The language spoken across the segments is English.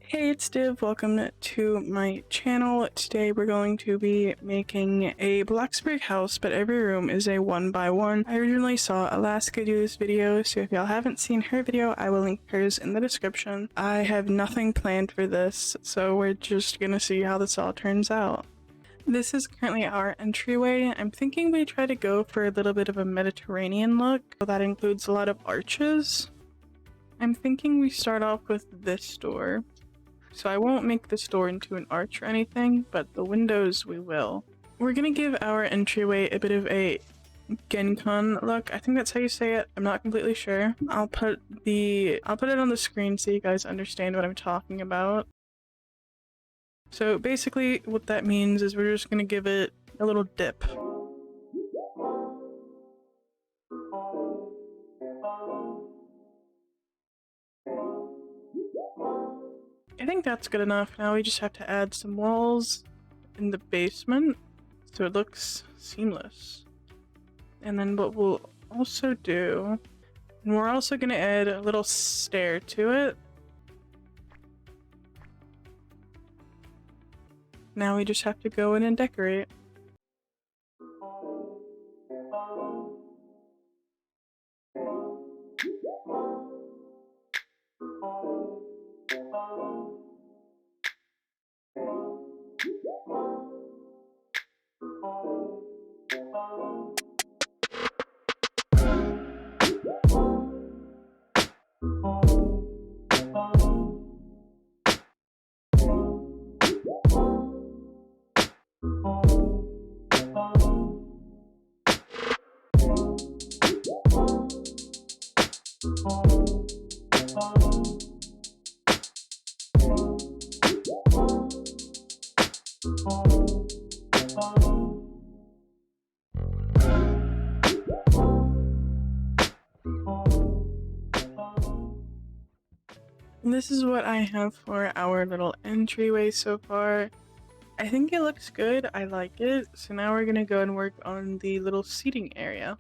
Hey, it's Div. Welcome to my channel. Today we're going to be making a Bloxburg house, but every room is a 1x1. I originally saw Alaska do this video, so if y'all haven't seen her video, I will link hers in the description. I have nothing planned for this, so we're just gonna see how this all turns out. This is currently our entryway. I'm thinking we try to go for a little bit of a Mediterranean look. That includes a lot of arches. I'm thinking we start off with this door. So I won't make this door into an arch or anything, but the windows we will. We're gonna give our entryway a bit of a Genkan look. I think that's how you say it. I'm not completely sure. I'll put it on the screen so you guys understand what I'm talking about. So basically what that means is we're just gonna give it a little dip. I think that's good enough. Now we just have to add some walls in the basement so it looks seamless. And then what we'll also do, and we're also going to add a little stair to it. Now we just have to go in and decorate. This is what I have for our little entryway so far. I think it looks good. I like it. So now we're gonna go and work on the little seating area.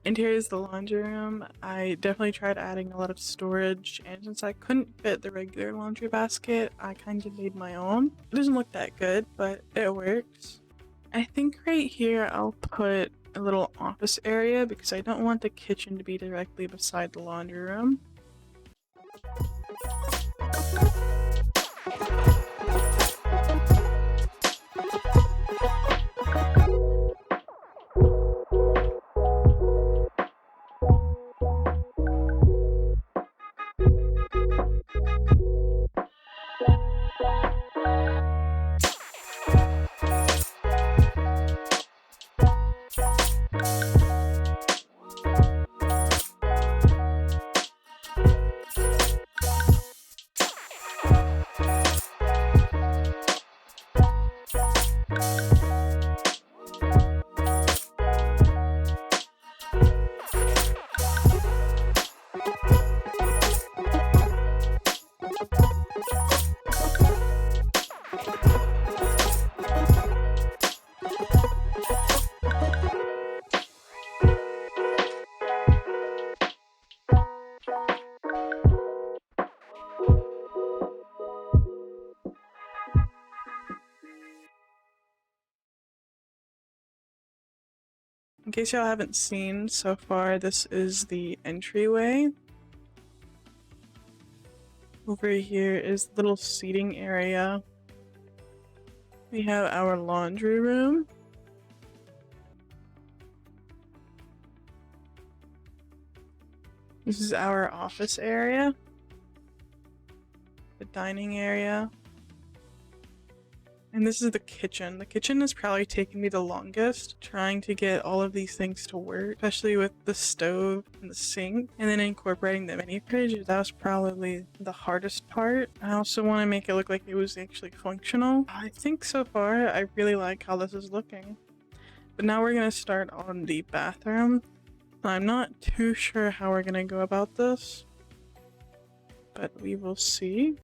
And here's the laundry room. I definitely tried adding a lot of storage, and since I couldn't fit the regular laundry basket, I kind of made my own. It doesn't look that good, but it works. I think right here I'll put a little office area because I don't want the kitchen to be directly beside the laundry room. In case y'all haven't seen so far, this is the entryway. Over here is the little seating area. We have our laundry room. This is our office area. The dining area. And this is the kitchen. The kitchen has probably taken me the longest trying to get all of these things to work, especially with the stove and the sink, and then incorporating the mini fridge. That was probably the hardest part. I also want to make it look like it was actually functional. I think so far I really like how this is looking. But now we're going to start on the bathroom. I'm not too sure how we're going to go about this, but we will see.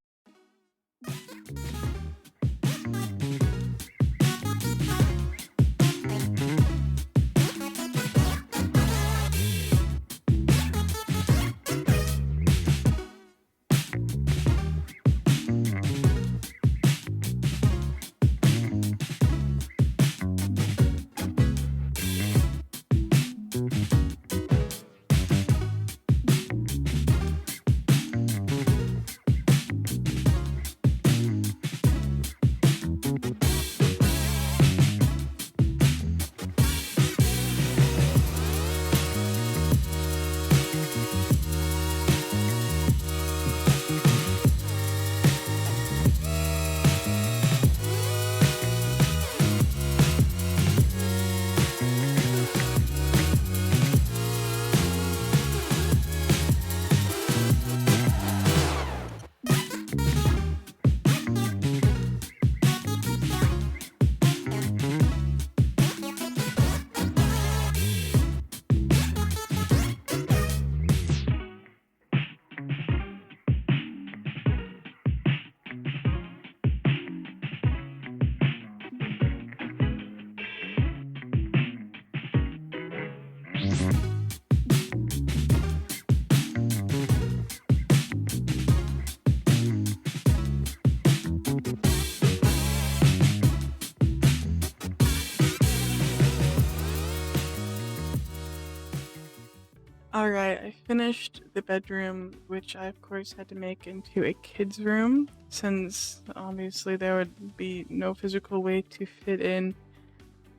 Alright, I finished the bedroom, which I of course had to make into a kid's room, since obviously there would be no physical way to fit in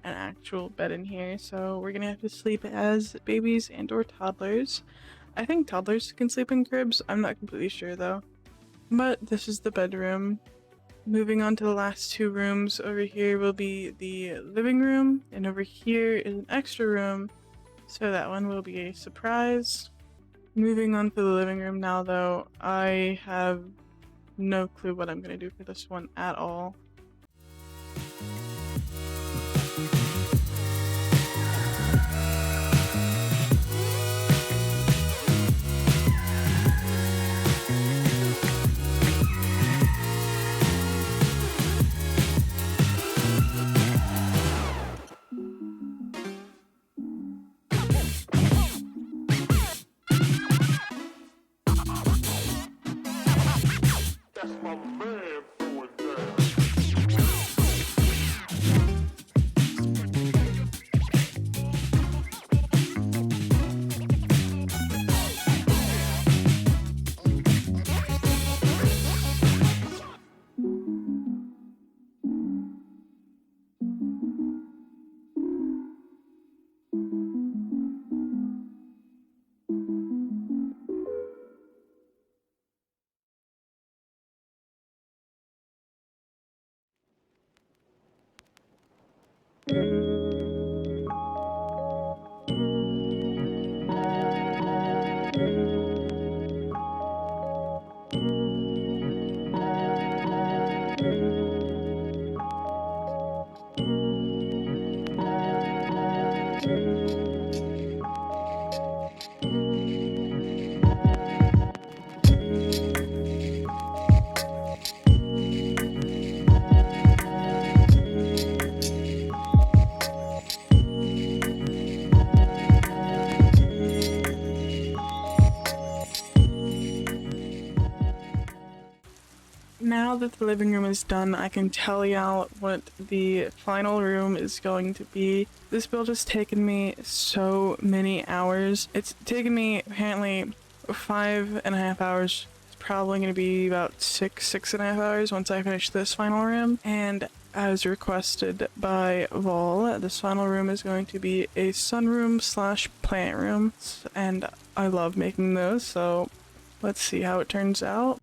an actual bed in here, so we're gonna have to sleep as babies and or toddlers. I think toddlers can sleep in cribs, I'm not completely sure though. But this is the bedroom. Moving on to the last two rooms, over here will be the living room, and over here is an extra room. So that one will be a surprise. Moving on to the living room now though, I have no clue what I'm gonna do for this one at all. Now that the living room is done, I can tell y'all what the final room is going to be. This build has taken me so many hours. It's taken me apparently 5.5 hours. It's probably going to be about 6.5 hours once I finish this final room. And as requested by Vol, this final room is going to be a sunroom slash plant room. And I love making those, so let's see how it turns out.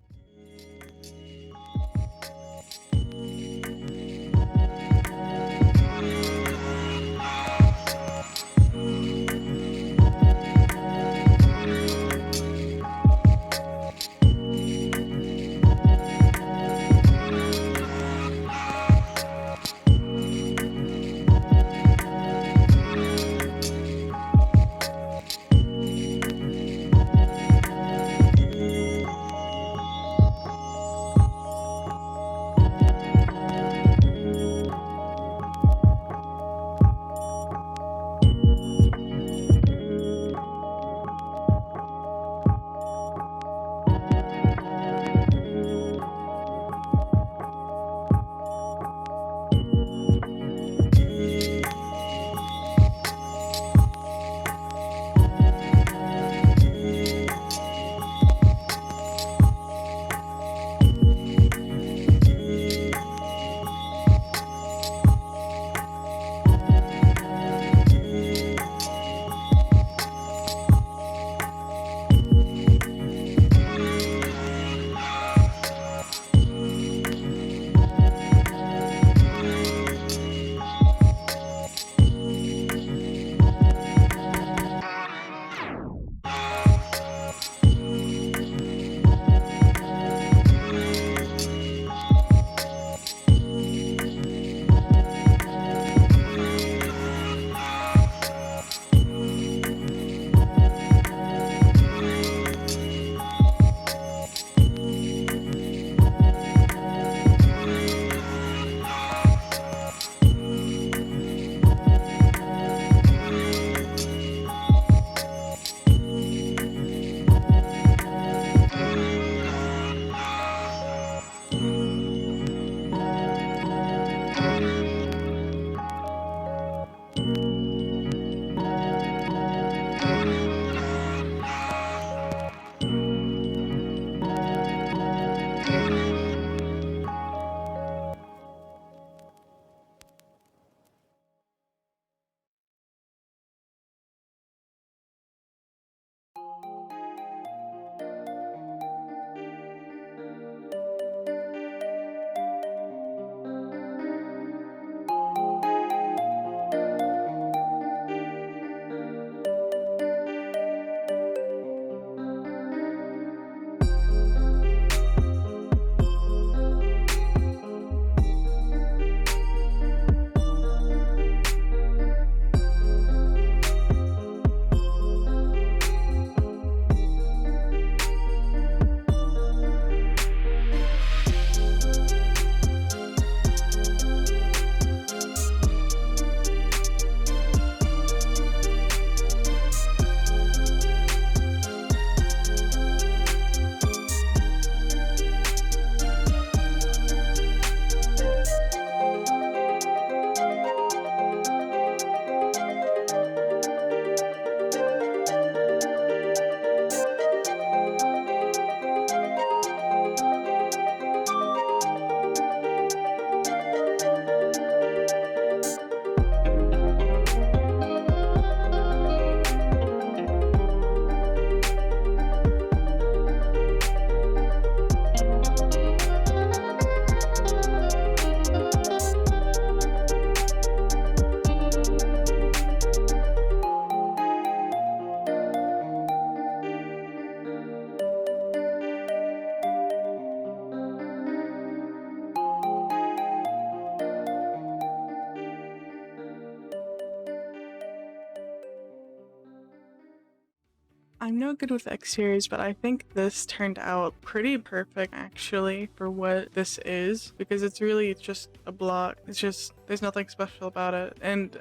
I'm no good with exteriors, but I think this turned out pretty perfect actually for what this is, because it's just a block. It's just, there's nothing special about it. And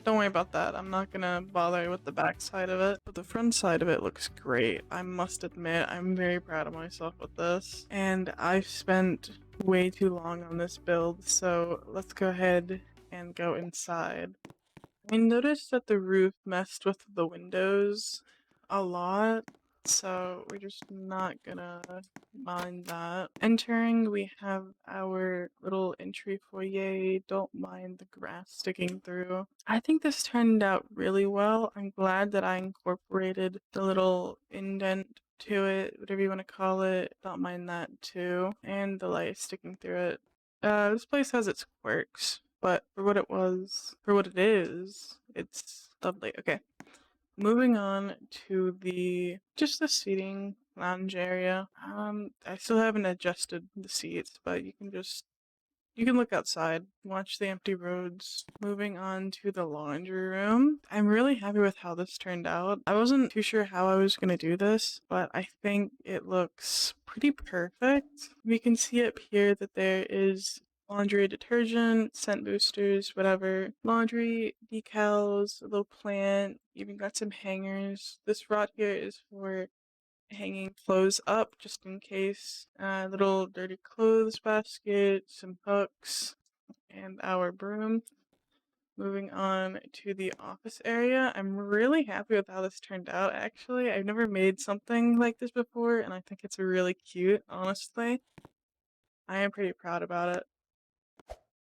don't worry about that. I'm not gonna bother with the back side of it, but the front side of it looks great. I must admit, I'm very proud of myself with this. And I've spent way too long on this build, so let's go ahead and go inside. I noticed that the roof messed with the windows a lot, so we're just not gonna mind that. Entering, we have our little entry foyer. Don't mind the grass sticking through. I think this turned out really well. I'm glad that I incorporated the little indent to it, whatever you want to call it. Don't mind that too. And the light sticking through it. This place has its quirks, but for what it is, it's lovely. Okay. Moving on to the seating lounge area. I still haven't adjusted the seats, but you can look outside, watch the empty roads. Moving on to the laundry room. I'm really happy with how this turned out. I wasn't too sure how I was gonna do this, but I think it looks pretty perfect. We can see up here that there is laundry detergent, scent boosters, whatever. Laundry decals, a little plant, even got some hangers. This rod here is for hanging clothes up just in case. Little dirty clothes basket, some hooks, and our broom. Moving on to the office area. I'm really happy with how this turned out, actually. I've never made something like this before, and I think it's really cute, honestly. I am pretty proud about it.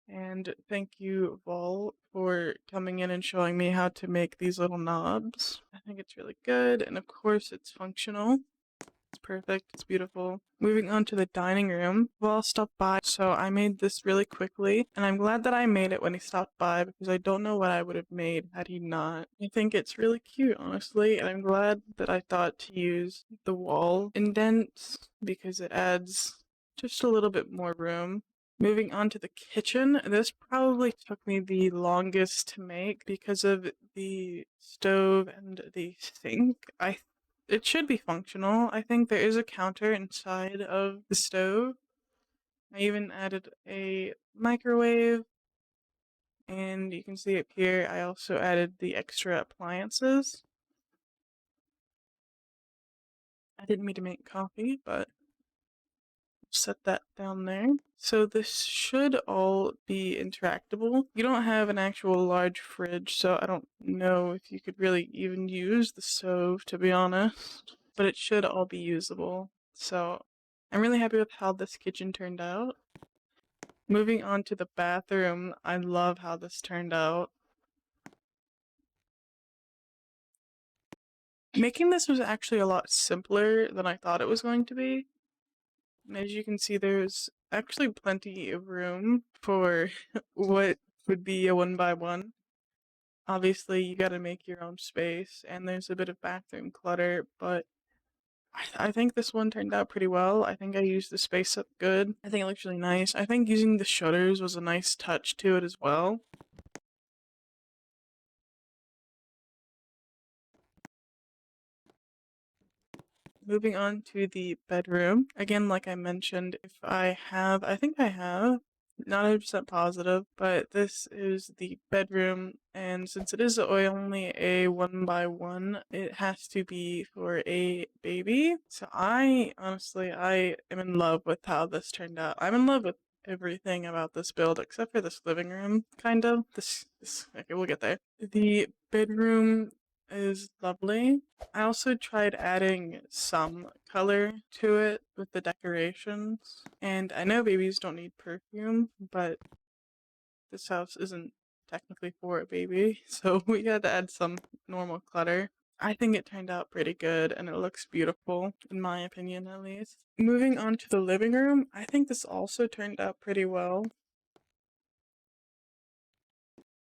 And thank you, Vol, for coming in and showing me how to make these little knobs. I think it's really good, and of course it's functional. It's perfect, it's beautiful. Moving on to the dining room. Vol stopped by, so I made this really quickly, and I'm glad that I made it when he stopped by because I don't know what I would have made had he not. I think it's really cute, honestly, and I'm glad that I thought to use the wall indents because it adds just a little bit more room. Moving on to the kitchen, this probably took me the longest to make because of the stove and the sink. It should be functional. I think there is a counter inside of the stove. I even added a microwave, and you can see up here I also added the extra appliances. I didn't mean to make coffee, but set that down there. So this should all be interactable. You don't have an actual large fridge, so I don't know if you could really even use the stove, to be honest. But it should all be usable. So I'm really happy with how this kitchen turned out. Moving on to the bathroom, I love how this turned out. Making this was actually a lot simpler than I thought it was going to be. And as you can see, there's actually plenty of room for what would be a 1x1. Obviously, you gotta make your own space, and there's a bit of bathroom clutter, but I think this one turned out pretty well. I think I used the space up good. I think it looks really nice. I think using the shutters was a nice touch to it as well. Moving on to the bedroom. Again, like I mentioned, I think I have, not 100% positive, but this is the bedroom, and since it is only a 1x1, it has to be for a baby. So I am in love with how this turned out. I'm in love with everything about this build except for this living room, kind of. Okay, we'll get there. The bedroom is lovely. I also tried adding some color to it with the decorations. And I know babies don't need perfume, but this house isn't technically for a baby, so we had to add some normal clutter. I think it turned out pretty good and it looks beautiful, in my opinion at least. Moving on to the living room, I think this also turned out pretty well.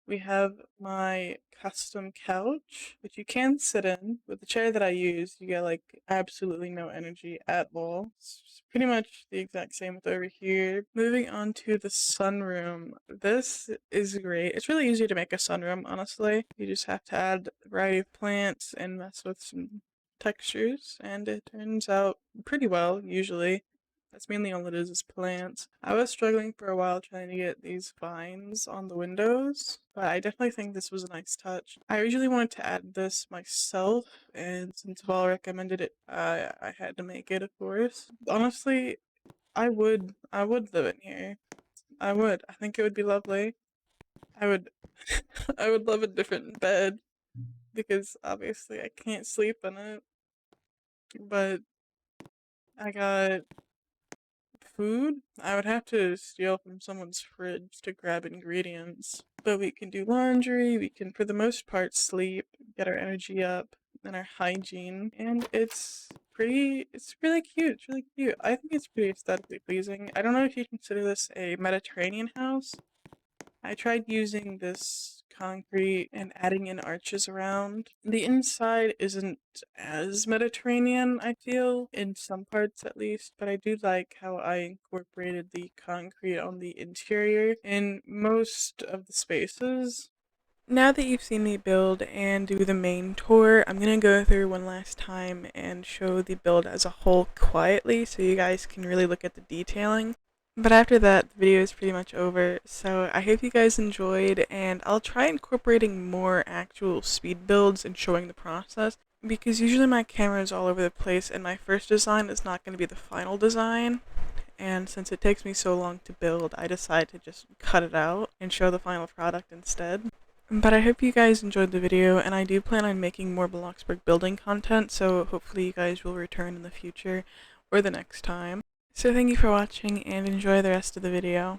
We have my custom couch, which you can sit in. With the chair that I use, you get like absolutely no energy at all. It's pretty much the exact same with over here. Moving on to the sunroom. This is great. It's really easy to make a sunroom, honestly. You just have to add a variety of plants and mess with some textures, and it turns out pretty well, usually. That's mainly all it is plants. I was struggling for a while trying to get these vines on the windows, but I definitely think this was a nice touch. I originally wanted to add this myself, and since Val recommended it, I had to make it, of course. Honestly, I would live in here. I would. I think it would be lovely. I would I would love a different bed because obviously I can't sleep in it. But I got food. I would have to steal from someone's fridge to grab ingredients. But we can do laundry, we can for the most part sleep, get our energy up, and our hygiene. And it's really cute. It's really cute. I think it's pretty aesthetically pleasing. I don't know if you consider this a Mediterranean house. I tried using this concrete and adding in arches around. The inside isn't as Mediterranean, I feel, in some parts at least, but I do like how I incorporated the concrete on the interior in most of the spaces. Now that you've seen me build and do the main tour, I'm gonna go through one last time and show the build as a whole quietly so you guys can really look at the detailing. But after that, the video is pretty much over, so I hope you guys enjoyed, and I'll try incorporating more actual speed builds and showing the process, because usually my camera is all over the place and my first design is not going to be the final design, and since it takes me so long to build, I decided to just cut it out and show the final product instead. But I hope you guys enjoyed the video, and I do plan on making more Bloxburg building content, so hopefully you guys will return in the future or the next time. So thank you for watching and enjoy the rest of the video.